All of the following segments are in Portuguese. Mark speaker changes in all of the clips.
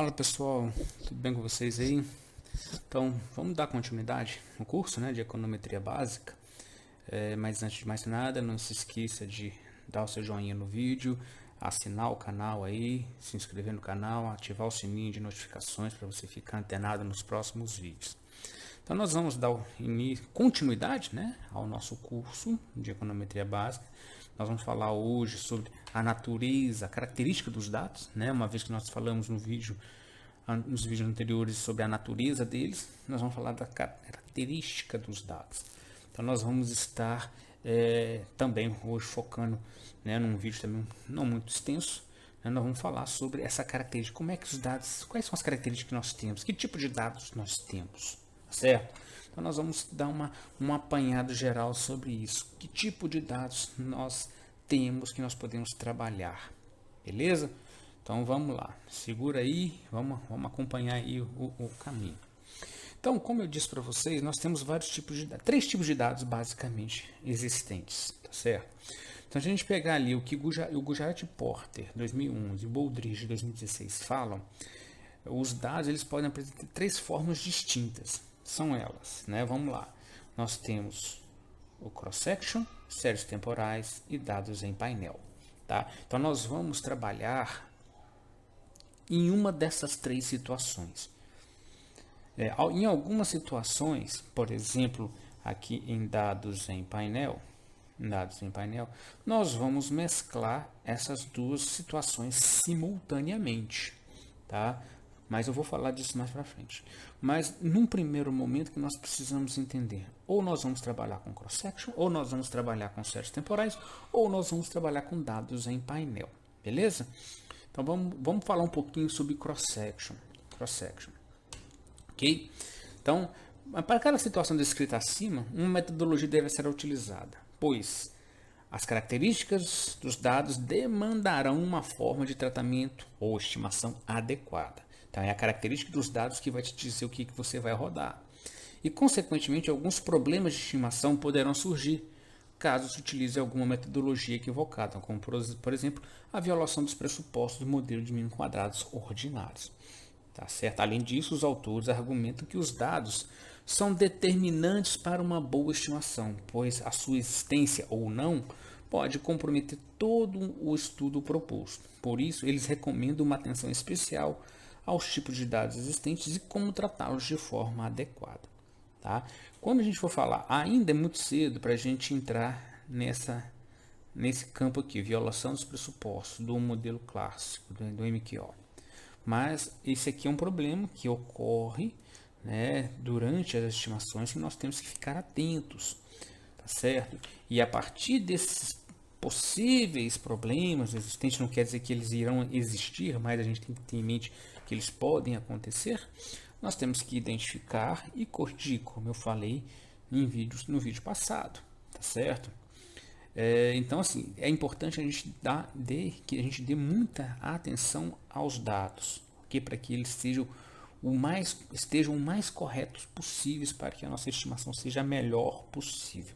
Speaker 1: Fala pessoal, tudo bem com vocês aí? Então vamos dar continuidade no curso, de econometria básica. Mas antes de mais nada, não se esqueça de dar o seu joinha no vídeo, assinar o canal aí, se inscrever no canal, ativar o sininho de notificações para você ficar antenado nos próximos vídeos. Então nós vamos dar continuidade, ao nosso curso de econometria básica. Nós vamos falar hoje sobre a natureza, a característica dos dados, uma vez que nós falamos nos vídeos anteriores sobre a natureza deles, nós vamos falar da característica dos dados. Então nós vamos estar também hoje focando num vídeo também não muito extenso, nós vamos falar sobre essa característica, como é que os dados, quais são as características que nós temos, que tipo de dados nós temos, certo? Então nós vamos dar um apanhado geral sobre isso, que tipo de dados nós temos que nós podemos trabalhar, beleza? Então vamos lá, segura aí, vamos acompanhar aí o caminho. Então, como eu disse para vocês, nós temos vários tipos de dados, 3 tipos de dados basicamente existentes, tá certo? Então, se a gente pegar ali o que o Gujarat Porter 2011 e o Bouldridge 2016 falam, os dados eles podem apresentar 3 formas distintas. São elas, Vamos lá. Nós temos o cross-section, séries temporais e dados em painel, tá? Então, nós vamos trabalhar em uma dessas 3 situações. Em algumas situações, por exemplo, aqui em dados em painel, nós vamos mesclar essas duas situações simultaneamente, tá? Mas eu vou falar disso mais para frente. Mas num primeiro momento que nós precisamos entender, ou nós vamos trabalhar com cross-section, ou nós vamos trabalhar com séries temporais, ou nós vamos trabalhar com dados em painel, beleza? Então vamos falar um pouquinho sobre cross-section. Ok? Então, para cada situação descrita acima, uma metodologia deve ser utilizada, pois as características dos dados demandarão uma forma de tratamento ou estimação adequada. Então, é a característica dos dados que vai te dizer o que você vai rodar. E, consequentemente, alguns problemas de estimação poderão surgir caso se utilize alguma metodologia equivocada, como, por exemplo, a violação dos pressupostos do modelo de mínimo quadrados ordinários. Tá certo? Além disso, os autores argumentam que os dados são determinantes para uma boa estimação, pois a sua existência ou não pode comprometer todo o estudo proposto. Por isso, eles recomendam uma atenção especial aos tipos de dados existentes e como tratá-los de forma adequada. Tá? Quando a gente for falar, ainda é muito cedo para a gente entrar nesse campo aqui, violação dos pressupostos do modelo clássico, do MQO. Mas esse aqui é um problema que ocorre durante as estimações que nós temos que ficar atentos, tá certo? E a partir desses possíveis problemas existentes, não quer dizer que eles irão existir, mas a gente tem que ter em mente que eles podem acontecer, nós temos que identificar e corrigir, como eu falei no vídeo passado, tá certo? Então, assim, é importante que a gente dê muita atenção aos dados, okay? Para que eles estejam o mais corretos possíveis para que a nossa estimação seja a melhor possível.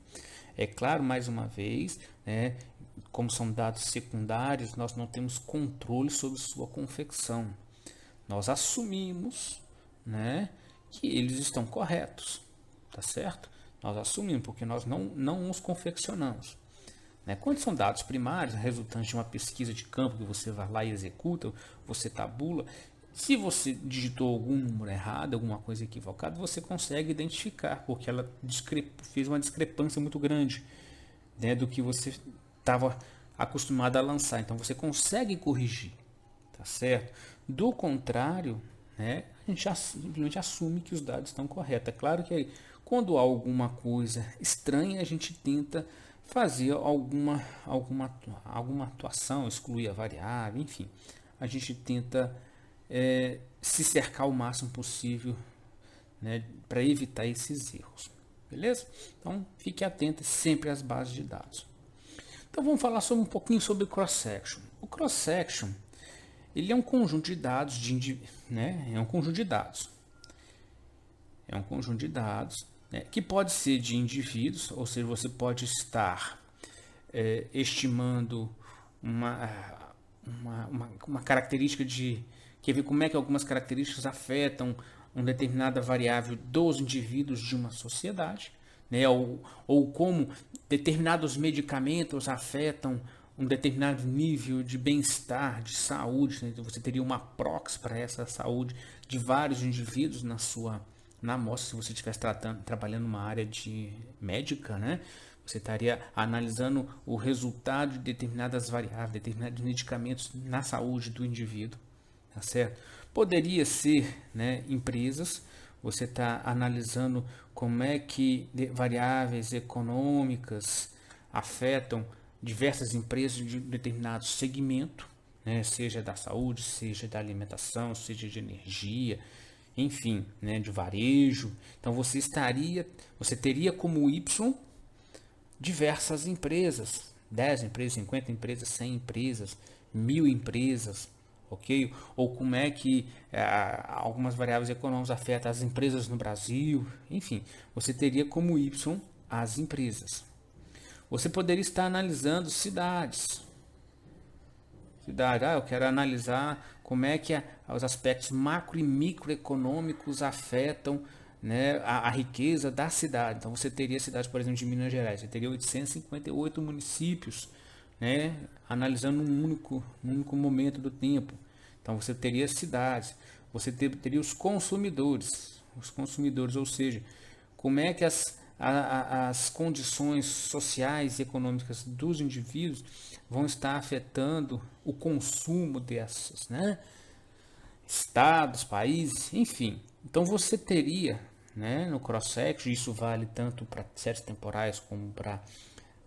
Speaker 1: É claro, mais uma vez, como são dados secundários, nós não temos controle sobre sua confecção. Nós assumimos, que eles estão corretos, tá certo? Nós assumimos porque nós não os confeccionamos. Quando são dados primários, resultantes de uma pesquisa de campo que você vai lá e executa, você tabula, se você digitou algum número errado, alguma coisa equivocada, você consegue identificar, porque ela fez uma discrepância muito grande do que você estava acostumado a lançar. Então você consegue corrigir, tá certo? Do contrário, a gente simplesmente assume que os dados estão corretos. É claro que quando há alguma coisa estranha, a gente tenta fazer alguma atuação, excluir a variável, enfim. A gente tenta se cercar o máximo possível para evitar esses erros. Beleza? Então, fique atento sempre às bases de dados. Então, vamos falar um pouquinho sobre o cross-section. O cross-section ele é um conjunto de dados, é um conjunto de dados. Que pode ser de indivíduos, ou seja, você pode estar estimando uma característica quer ver como é que algumas características afetam uma determinada variável dos indivíduos de uma sociedade, né? Ou como determinados medicamentos afetam um determinado nível de bem-estar, de saúde, né? Então você teria uma proxy para essa saúde de vários indivíduos na amostra, se você estivesse trabalhando numa área de médica, né? Você estaria analisando o resultado de determinadas variáveis, determinados medicamentos na saúde do indivíduo, tá certo? Poderia ser, né, empresas, você está analisando como é que variáveis econômicas afetam diversas empresas de determinado segmento, né, seja da saúde, seja da alimentação, seja de energia, enfim, né, de varejo. Então você teria como Y diversas empresas, 10 empresas, 50 empresas, 100 empresas, 1000 empresas, ok? Ou como é que algumas variáveis econômicas afetam as empresas no Brasil, enfim, você teria como Y as empresas. Você poderia estar analisando cidades. Eu quero analisar como é que os aspectos macro e microeconômicos afetam, né, a riqueza da cidade. Então você teria cidades, por exemplo, de Minas Gerais, você teria 858 municípios, né, analisando um único momento do tempo. Então você teria cidades, você teria os consumidores, ou seja, como é que as condições sociais e econômicas dos indivíduos vão estar afetando o consumo dessas, né? Estados, países, enfim. Então você teria, né, no cross-section, isso vale tanto para séries temporais como para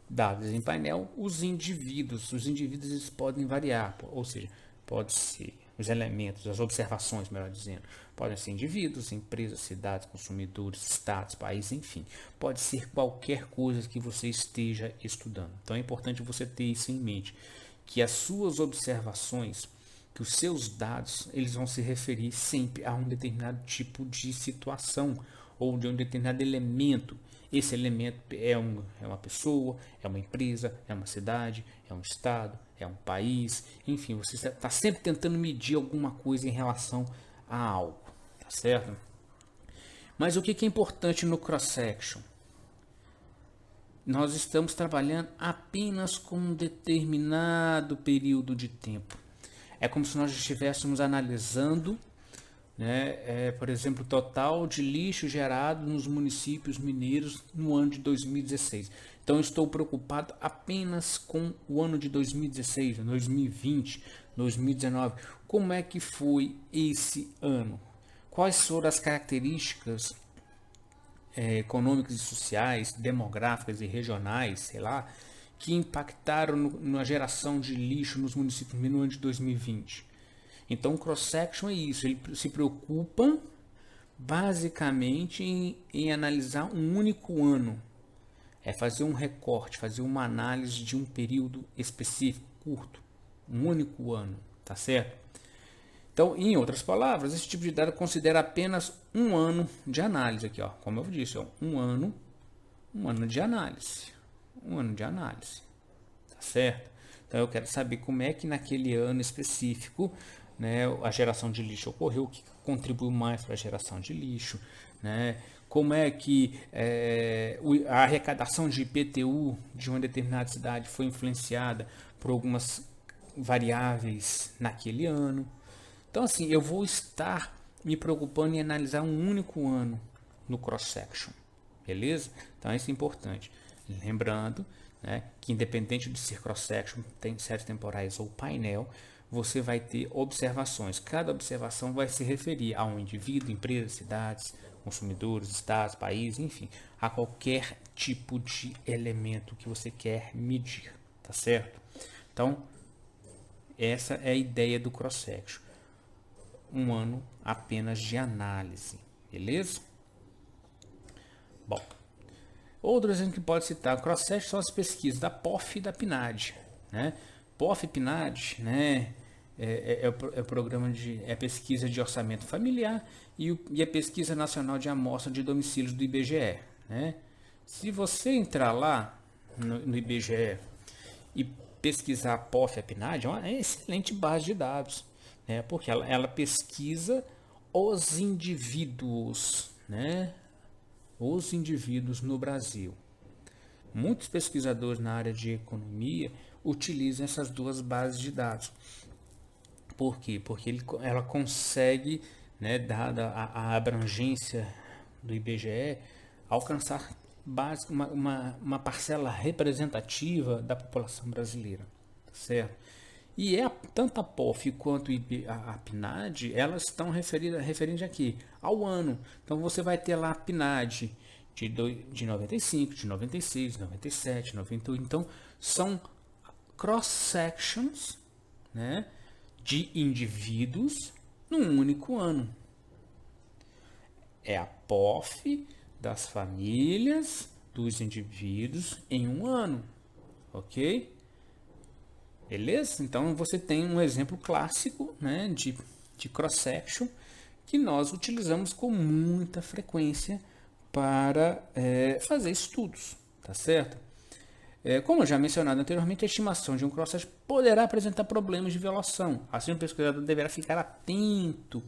Speaker 1: dados em painel, os indivíduos. Os indivíduos eles podem variar, ou seja, pode ser os elementos, as observações, melhor dizendo, podem ser indivíduos, empresas, cidades, consumidores, estados, países, enfim. Pode ser qualquer coisa que você esteja estudando. Então é importante você ter isso em mente, que as suas observações, que os seus dados, eles vão se referir sempre a um determinado tipo de situação ou de um determinado elemento. Esse elemento é uma pessoa, é uma empresa, é uma cidade, é um estado, é um país, enfim, você está sempre tentando medir alguma coisa em relação a algo, tá certo? Mas o que é importante no cross-section? Nós estamos trabalhando apenas com um determinado período de tempo. É como se nós estivéssemos analisando, né, por exemplo, o total de lixo gerado nos municípios mineiros no ano de 2016. Então, eu estou preocupado apenas com o ano de 2016, 2020, 2019. Como é que foi esse ano? Quais foram as características econômicas e sociais, demográficas e regionais, sei lá, que impactaram na geração de lixo nos municípios no ano de 2020? Então, o cross-section é isso, ele se preocupa basicamente em analisar um único ano. É fazer um recorte, fazer uma análise de um período específico, curto, um único ano, tá certo? Então, em outras palavras, esse tipo de dado considera apenas um ano de análise aqui, ó. Como eu disse, ó, um ano de análise, tá certo? Então, eu quero saber como é que naquele ano específico, né, a geração de lixo ocorreu, o que contribuiu mais para a geração de lixo, né? Como é que a arrecadação de IPTU de uma determinada cidade foi influenciada por algumas variáveis naquele ano. Então, assim, eu vou estar me preocupando em analisar um único ano no cross-section, beleza? Então, isso é importante. Lembrando, né, que independente de ser cross-section, tem séries temporais ou painel, você vai ter observações. Cada observação vai se referir a um indivíduo, empresa, cidades, consumidores, estados, países, enfim, a qualquer tipo de elemento que você quer medir, tá certo? Então, essa é a ideia do cross-section. Um ano apenas de análise, beleza? Bom, outro exemplo que pode citar, cross-section são as pesquisas da POF e da PNAD, né? POF e PNAD, né? O programa de pesquisa de orçamento familiar e a pesquisa nacional de amostra de domicílios do IBGE, né? Se você entrar lá no IBGE e pesquisar POF e PNAD, é uma excelente base de dados. né? Porque ela pesquisa os indivíduos, né? Os indivíduos no Brasil. Muitos pesquisadores na área de economia utilizam essas duas bases de dados. Por quê? Porque ela consegue, né, dada a abrangência do IBGE, alcançar uma parcela representativa da população brasileira, certo? E tanto a POF quanto a PNAD, elas estão referidas aqui ao ano. Então você vai ter lá a PNAD de 95, de 96, 97, 98. Então são cross-sections, né, de indivíduos num único ano. É a POF das famílias dos indivíduos em um ano, ok? Beleza? Então você tem um exemplo clássico, né, de cross-section que nós utilizamos com muita frequência para fazer estudos, tá certo? Como já mencionado anteriormente, a estimação de um cross-section poderá apresentar problemas de violação. Assim, o pesquisador deverá ficar atento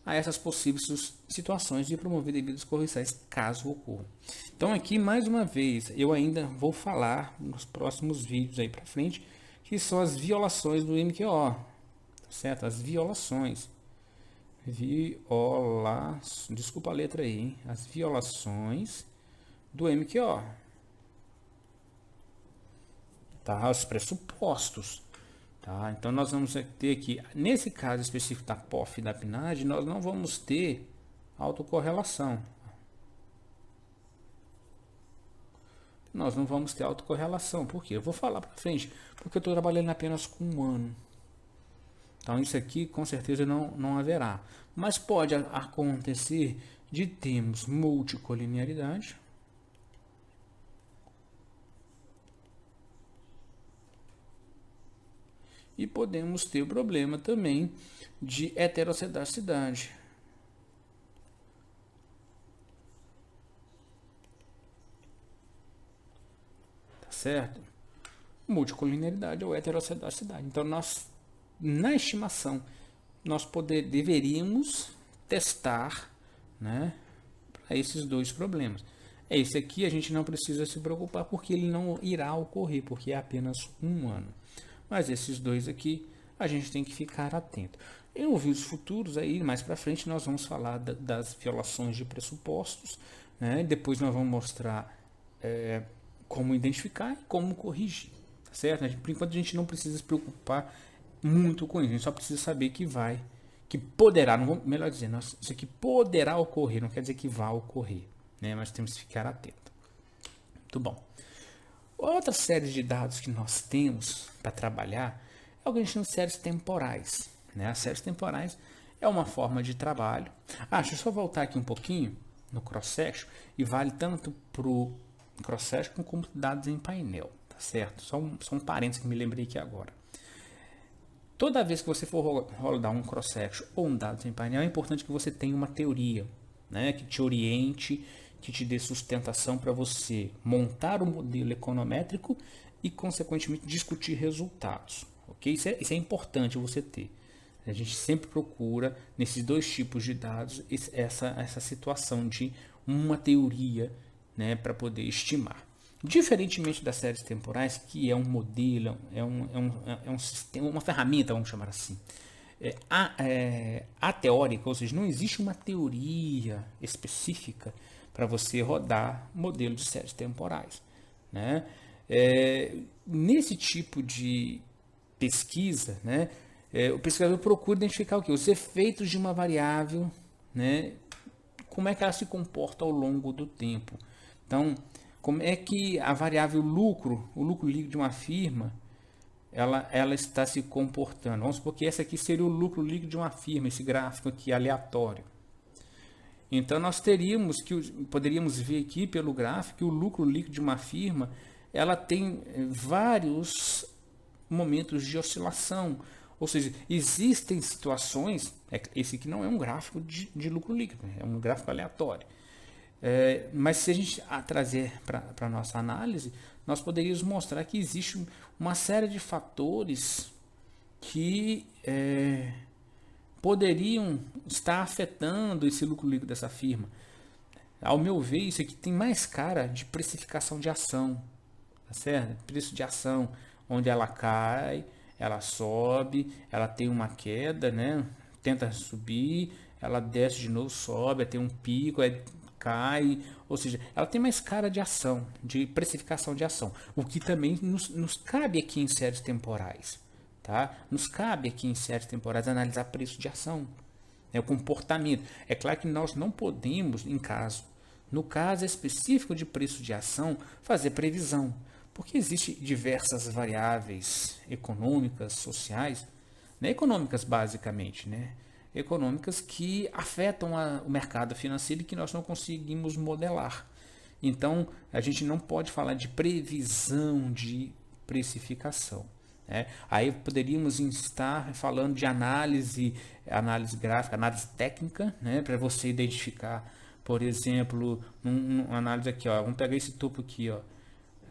Speaker 1: a essas possíveis situações de promover devidas correções, caso ocorram. Então aqui, mais uma vez, eu ainda vou falar nos próximos vídeos aí para frente, que são as violações do MQO, certo? As violações. Desculpa a letra aí, hein? As violações do MQO. Tá? Os pressupostos. Tá? Então nós vamos ter aqui, nesse caso específico da POF e da PNAD, nós não vamos ter autocorrelação. Nós não vamos ter autocorrelação. Por quê? Eu vou falar para frente, porque eu estou trabalhando apenas com um ano. Então isso aqui com certeza não haverá. Mas pode acontecer de termos multicolinearidade. E podemos ter o problema também de heterocedacidade. Tá certo? Multicolinearidade ou heterocedacidade. Então, nós, na estimação, nós deveríamos testar, né, para esses dois problemas. Esse aqui a gente não precisa se preocupar porque ele não irá ocorrer, porque é apenas um ano. Mas esses dois aqui a gente tem que ficar atento. Em vídeos futuros aí, mais para frente, nós vamos falar das violações de pressupostos, né? Depois nós vamos mostrar como identificar e como corrigir, tá certo? Por enquanto a gente não precisa se preocupar muito com isso, a gente só precisa saber que poderá, melhor dizendo, isso aqui poderá ocorrer, não quer dizer que vai ocorrer, né? Mas temos que ficar atento. Muito bom. Outra série de dados que nós temos para trabalhar é o que a gente chama de séries temporais, né? As séries temporais é uma forma de trabalho. Deixa eu só voltar aqui um pouquinho no cross-section, e vale tanto para o cross-section como dados em painel, tá certo? Só um parênteses que me lembrei aqui agora. Toda vez que você for rodar um cross-section ou um dados em painel, é importante que você tenha uma teoria, né, que te oriente, que te dê sustentação para você montar um modelo econométrico e, consequentemente, discutir resultados. Okay? Isso é importante você ter. A gente sempre procura, nesses dois tipos de dados, essa situação de uma teoria, né, para poder estimar. Diferentemente das séries temporais, que é um modelo, é um sistema, uma ferramenta, vamos chamar assim, ateórica, ou seja, não existe uma teoria específica para você rodar modelo de séries temporais, né? Nesse tipo de pesquisa, né, o pesquisador procura identificar o que? Os efeitos de uma variável, né, como é que ela se comporta ao longo do tempo. Então, como é que a variável lucro, o lucro líquido de uma firma, ela está se comportando. Vamos supor que esse aqui seria o lucro líquido de uma firma, esse gráfico aqui aleatório. Então nós poderíamos ver aqui pelo gráfico que o lucro líquido de uma firma, ela tem vários momentos de oscilação. Ou seja, existem situações, esse aqui não é um gráfico de lucro líquido, é um gráfico aleatório. Mas se a gente trazer para a nossa análise, nós poderíamos mostrar que existe uma série de fatores que poderiam estar afetando esse lucro líquido dessa firma? Ao meu ver, isso aqui tem mais cara de precificação de ação, tá certo? Preço de ação, onde ela cai, ela sobe, ela tem uma queda, né? Tenta subir, ela desce de novo, sobe, tem um pico, cai, ou seja, ela tem mais cara de ação, de precificação de ação, o que também nos cabe aqui em séries temporais, tá? Nos cabe aqui em séries temporais analisar preço de ação, o comportamento. É claro que nós não podemos, no caso específico de preço de ação, fazer previsão, porque existem diversas variáveis econômicas, sociais, né? Econômicas basicamente, né? Econômicas que afetam o mercado financeiro e que nós não conseguimos modelar. Então, a gente não pode falar de previsão de precificação, né? Aí poderíamos estar falando de análise gráfica, análise técnica, né? Para você identificar, por exemplo, uma análise aqui, ó, vamos pegar esse topo aqui, ó.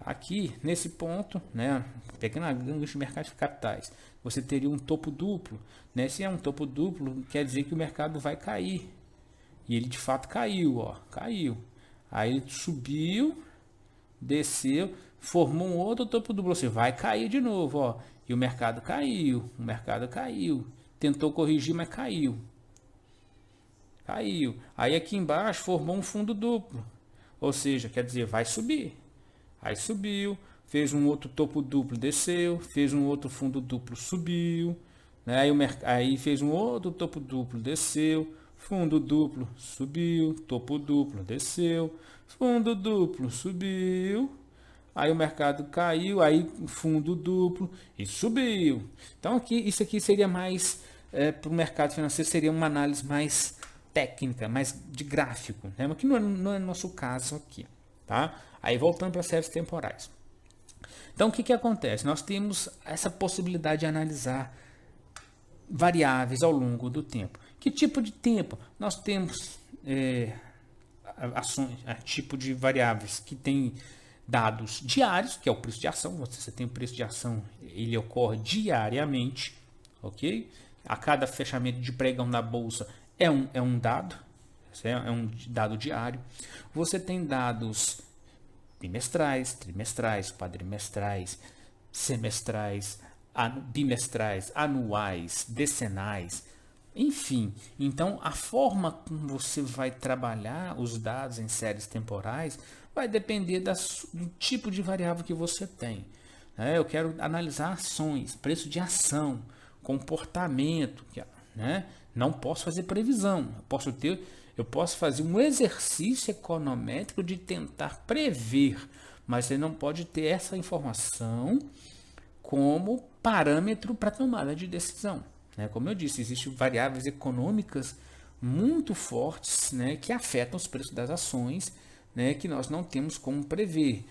Speaker 1: Aqui, nesse ponto, né, pegando a gancho de mercado de capitais, você teria um topo duplo, né? Se é um topo duplo, quer dizer que o mercado vai cair. E ele de fato caiu, ó, caiu. Aí ele subiu, desceu, formou um outro topo duplo, você vai cair de novo, ó. E o mercado caiu, Tentou corrigir, mas caiu. Caiu. Aí aqui embaixo formou um fundo duplo. Ou seja, quer dizer, vai subir. Aí subiu, fez um outro topo duplo, desceu, fez um outro fundo duplo, subiu, né? Aí fez um outro topo duplo, desceu, fundo duplo, subiu, topo duplo, desceu, fundo duplo, subiu, aí o mercado caiu, aí fundo duplo e subiu. Então aqui, isso aqui seria mais, para o mercado financeiro, seria uma análise mais técnica, mais de gráfico, né? Mas que não é nosso caso aqui, tá? Aí voltando para séries temporais. Então o que acontece? Nós temos essa possibilidade de analisar variáveis ao longo do tempo. Que tipo de tempo? Nós temos ações, tipo de variáveis que tem dados diários, que é o preço de ação. Você tem o preço de ação, ele ocorre diariamente, ok? A cada fechamento de pregão da bolsa é um dado, é um dado diário. Você tem dados bimestrais, trimestrais, quadrimestrais, semestrais, bimestrais, anuais, decenais, enfim. Então, a forma como você vai trabalhar os dados em séries temporais vai depender do tipo de variável que você tem. Eu quero analisar ações, preço de ação, comportamento, né? Não posso fazer previsão, eu posso fazer um exercício econométrico de tentar prever, mas você não pode ter essa informação como parâmetro para tomada de decisão, né? Como eu disse, existem variáveis econômicas muito fortes, né, que afetam os preços das ações, né, que nós não temos como prever,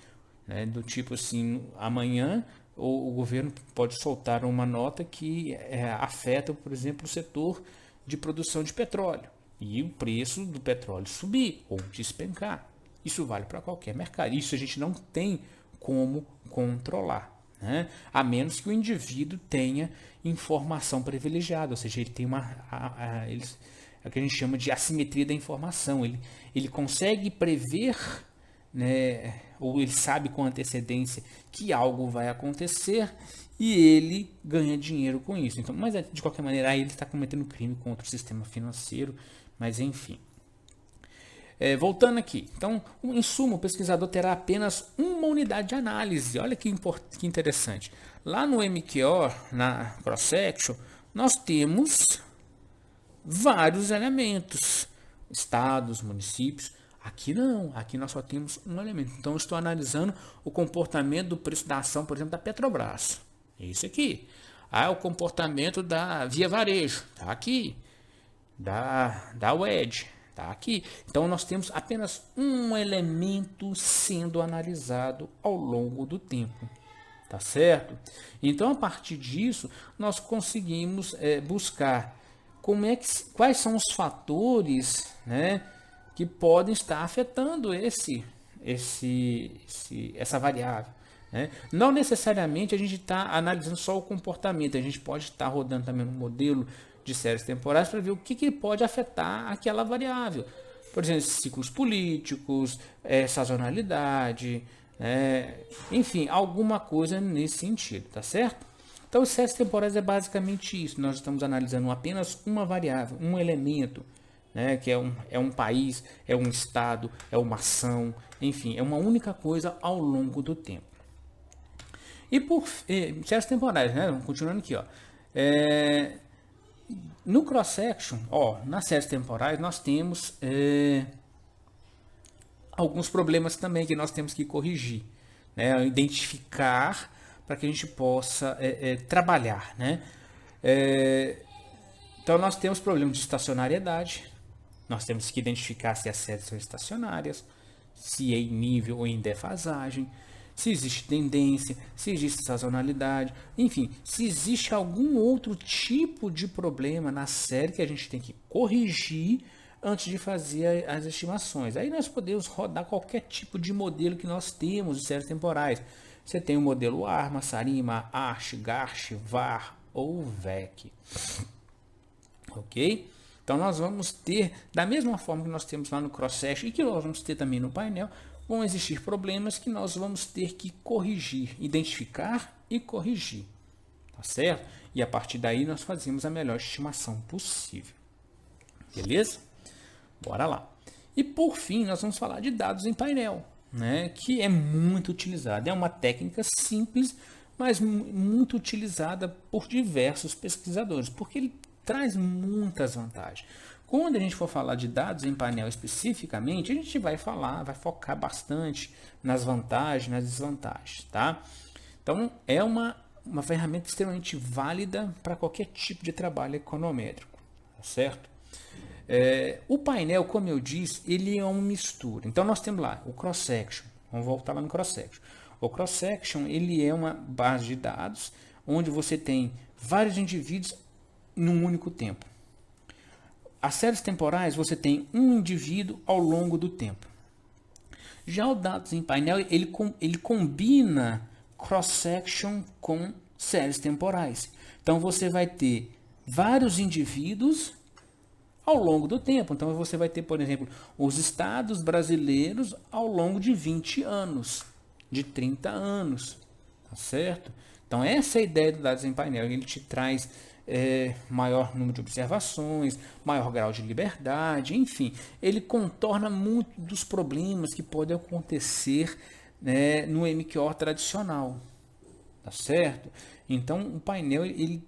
Speaker 1: né? Do tipo assim, amanhã o governo pode soltar uma nota que afeta, por exemplo, o setor de produção de petróleo e o preço do petróleo subir ou despencar. Isso vale para qualquer mercado. Isso a gente não tem como controlar, né? A menos que o indivíduo tenha informação privilegiada, ou seja, ele tem é o que a gente chama de assimetria da informação. Ele consegue prever, né, ou ele sabe com antecedência que algo vai acontecer e ele ganha dinheiro com isso. Então, mas de qualquer maneira, aí ele está cometendo crime contra o sistema financeiro, mas enfim. Voltando aqui, então, em suma, o pesquisador terá apenas uma unidade de análise. Olha que interessante. Lá no MQO, na cross-section, nós temos vários elementos, estados, municípios. Aqui não, aqui nós só temos um elemento. Então, eu estou analisando o comportamento do preço da ação, por exemplo, da Petrobras. Isso aqui. O comportamento da Via Varejo, está aqui. Da WED, está aqui. Então, nós temos apenas um elemento sendo analisado ao longo do tempo. Tá certo? Então, a partir disso, nós conseguimos buscar quais são os fatores, né, que podem estar afetando essa variável, né? Não necessariamente a gente está analisando só o comportamento, a gente pode estar rodando também um modelo de séries temporais para ver o que pode afetar aquela variável. Por exemplo, ciclos políticos, sazonalidade, enfim, alguma coisa nesse sentido, tá certo? Então, os séries temporais é basicamente isso. Nós estamos analisando apenas uma variável, um elemento, né, que é um país, é um estado, é uma ação, enfim, é uma única coisa ao longo do tempo. E por séries temporais, né? Continuando aqui, ó. No cross-section, nas séries temporais, nós temos alguns problemas também que nós temos que corrigir, né? Identificar para que a gente possa trabalhar, né? Então nós temos problemas de estacionariedade, nós temos que identificar se as séries são estacionárias, se é em nível ou em defasagem, se existe tendência, se existe sazonalidade, enfim, se existe algum outro tipo de problema na série que a gente tem que corrigir antes de fazer as estimações. Aí nós podemos rodar qualquer tipo de modelo que nós temos de séries temporais. Você tem o modelo ARMA, SARIMA, ARCH, GARCH, VAR ou VEC. Ok? Então nós vamos ter, da mesma forma que nós temos lá no cross-section e que nós vamos ter também no painel, vão existir problemas que nós vamos ter que corrigir, identificar e corrigir, tá certo? E a partir daí nós fazemos a melhor estimação possível, beleza? Bora lá. E por fim nós vamos falar de dados em painel, né? Que é muito utilizado, é uma técnica simples, mas muito utilizada por diversos pesquisadores, porque ele traz muitas vantagens. Quando a gente for falar de dados em painel especificamente, a gente vai focar bastante nas vantagens, nas desvantagens, tá? Então, é uma ferramenta extremamente válida para qualquer tipo de trabalho econométrico, tá certo? O painel, como eu disse, ele é uma mistura. Então, nós temos lá o cross-section. Vamos voltar lá no cross-section. O cross-section, ele é uma base de dados onde você tem vários indivíduos num único tempo. As séries temporais, você tem um indivíduo ao longo do tempo. Já o dados em painel, ele combina cross-section com séries temporais. Então, você vai ter vários indivíduos ao longo do tempo. Então, você vai ter, por exemplo, os estados brasileiros ao longo de 20 anos, de 30 anos, tá certo? Então, essa é a ideia do dados em painel. Ele te traz maior número de observações, maior grau de liberdade, enfim, ele contorna muito dos problemas que podem acontecer, né, no MQO tradicional, tá certo? Então, o painel ele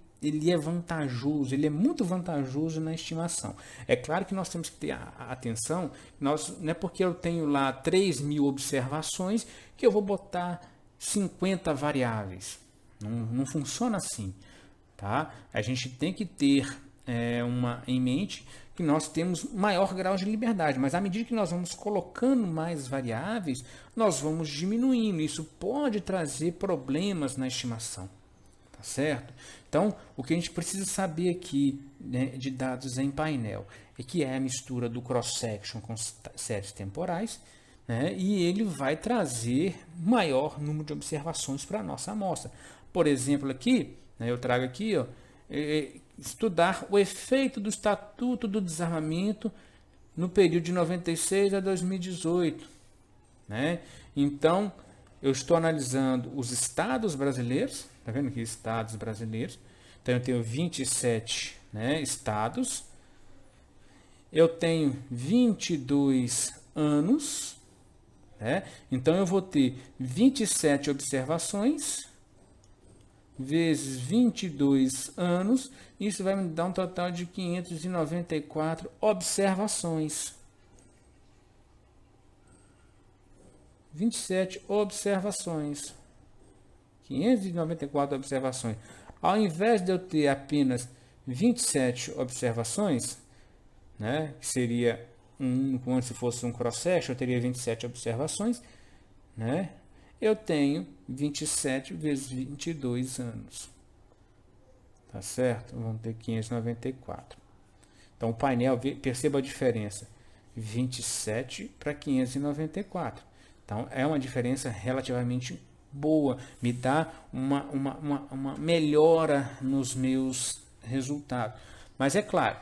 Speaker 1: é vantajoso, ele é muito vantajoso na estimação. É claro que nós temos que ter a atenção, não é porque eu tenho lá 3.000 observações que eu vou botar 50 variáveis. Não funciona assim. Tá? A gente tem que ter em mente que nós temos maior grau de liberdade, mas à medida que nós vamos colocando mais variáveis, nós vamos diminuindo. Isso pode trazer problemas na estimação, tá certo? Então, o que a gente precisa saber aqui, né, de dados em painel é que é a mistura do cross-section com séries temporais, né, e ele vai trazer maior número de observações para a nossa amostra. Por exemplo, aqui, eu trago aqui, estudar o efeito do Estatuto do Desarmamento no período de 96 a 2018. Né? Então, eu estou analisando os estados brasileiros, tá vendo aqui, estados brasileiros. Então, eu tenho 27, né, estados. Eu tenho 22 anos, né? Então, eu vou ter 27 observações vezes 22 anos, isso vai me dar um total de 594 observações. 27 observações. 594 observações. Ao invés de eu ter apenas 27 observações, né, que seria como se fosse um cross-section, eu teria 27 observações, né? Eu tenho 27 vezes 22 anos. Tá certo? Vamos ter 594. Então, o painel, perceba a diferença. 27 para 594. Então, é uma diferença relativamente boa. Me dá uma melhora nos meus resultados. Mas é claro,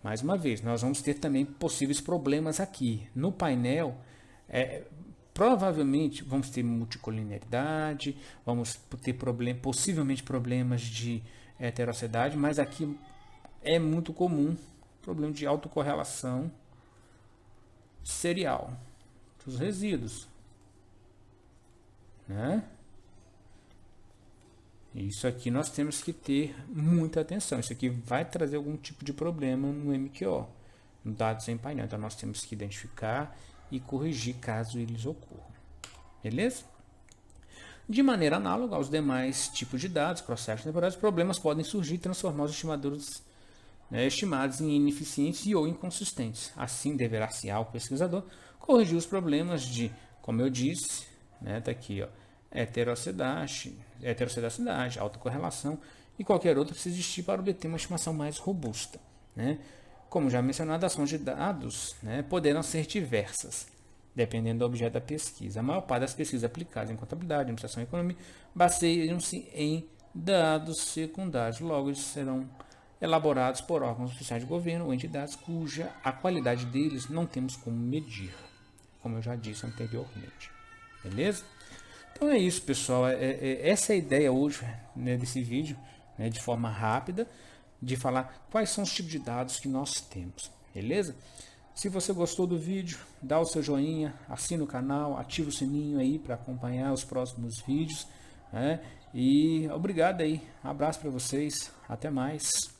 Speaker 1: mais uma vez, nós vamos ter também possíveis problemas aqui. No painel, provavelmente vamos ter multicolinearidade, vamos ter possivelmente problemas de heterocidade, mas aqui é muito comum problema de autocorrelação serial dos resíduos, né? Isso aqui nós temos que ter muita atenção. Isso aqui vai trazer algum tipo de problema no MQO, no dados em painel. Então nós temos que identificar e corrigir caso eles ocorram. Beleza? De maneira análoga aos demais tipos de dados, processos temporários, problemas podem surgir e transformar os estimadores estimados em ineficientes e ou inconsistentes. Assim, deverá-se ao pesquisador corrigir os problemas de, como eu disse, tá aqui, ó, heterocidade, autocorrelação e qualquer outro que se existir para obter uma estimação mais robusta. Como já mencionado, as fontes de dados poderão ser diversas, dependendo do objeto da pesquisa. A maior parte das pesquisas aplicadas em contabilidade, administração e economia baseiam-se em dados secundários. Logo, eles serão elaborados por órgãos oficiais de governo ou entidades cuja a qualidade deles não temos como medir, como eu já disse anteriormente. Beleza? Então é isso, pessoal. Essa é a ideia hoje desse vídeo, de forma rápida, de falar quais são os tipos de dados que nós temos. Beleza? Se você gostou do vídeo, dá o seu joinha, assina o canal, ativa o sininho aí para acompanhar os próximos vídeos. E obrigado aí. Um abraço para vocês. Até mais.